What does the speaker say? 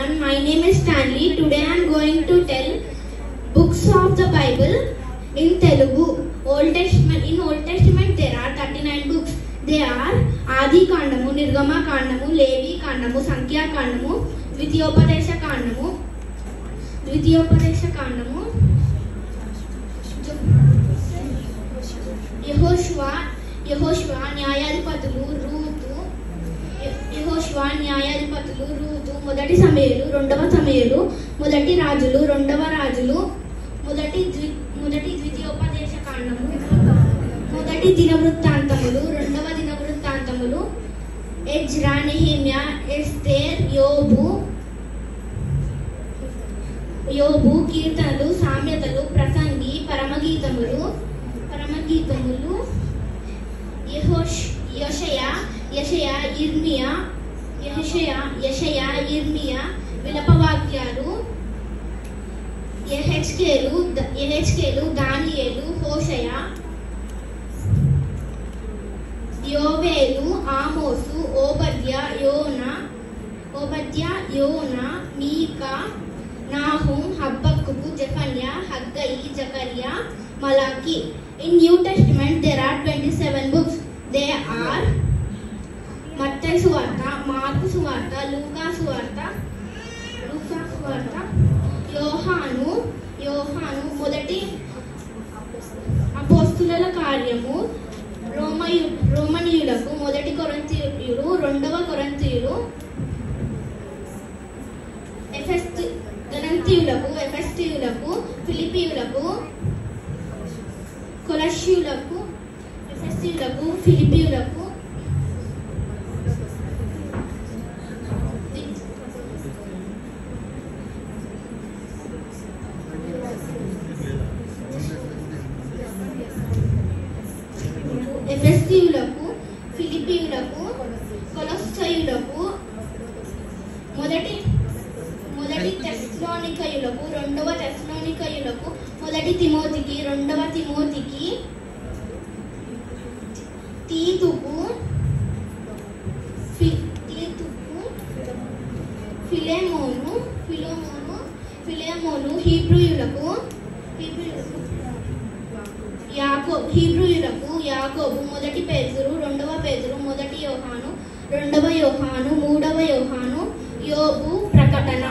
everyone, my name is Stanley. Today I am going to tell books of the Bible in Telugu. In Old Testament there are 39 books. They are Adi Kandamu, Nirgama Kandamu, Levi Kandamu, Sankhya Kandamu, Dvitiyopadesha Kandamu, Yehoshua, Nyayadipatuలు, Ruth, మొదటి సమయలు, రెండవ సమయలు, మొదటి రాజులు, రెండవ రాజులు, మొదటి ద్వితీయోపదేశ కాండము, మొదటి దినవృత్తాంతములు, రెండవ దినవృత్తాంతములు, ఎజ్రా, నెహెమ్యా, ఎస్తేర్, యోబు, కీర్తనలు, సామ్యతలు, ప్రసంగి, పరమగీతములు, యెషయా, విలపవాక్యాలు, యెహెజ్కేలు, దానియేలు, హోషయ, యోవేలు, ఆమోసు, ఓబద్యా, యోనా, మీకా, నాహుం, హబ్బక్కుకు, జెఫన్యా, హగ్గయి, జకర్యా, మలాకి. In New Testament there are 27 books. They are మత్తయి సువార్త, మార్కు సువార్త, లూకా సువార్త, యోహాను, మొదటి అపోస్తుల కార్యము, రోమనీయులకు, మొదటి కొరింథీయులు, రెండవ కొరింథీయులు, ఎఫెసీయులకు, ఫిలిప్పీయులకు, కొలస్సీయులకు, ఫిలిప్పీయులకు, కొలస్సీయులకు, మొదటి తెస్సలోనికయులకు, రెండవ తెస్సలోనికయులకు, మొదటి తిమోతికి, రెండవ తిమోతికి, తీతుకు, ఫిలెమోను, హీబ్రూయులకు, యాకోబు, మొదటి పేతురు, రెండవ పేతురు, మొదటి యోహాను, రెండవ యోహాను, మూడవ యోహాను, యోబు, ప్రకటన.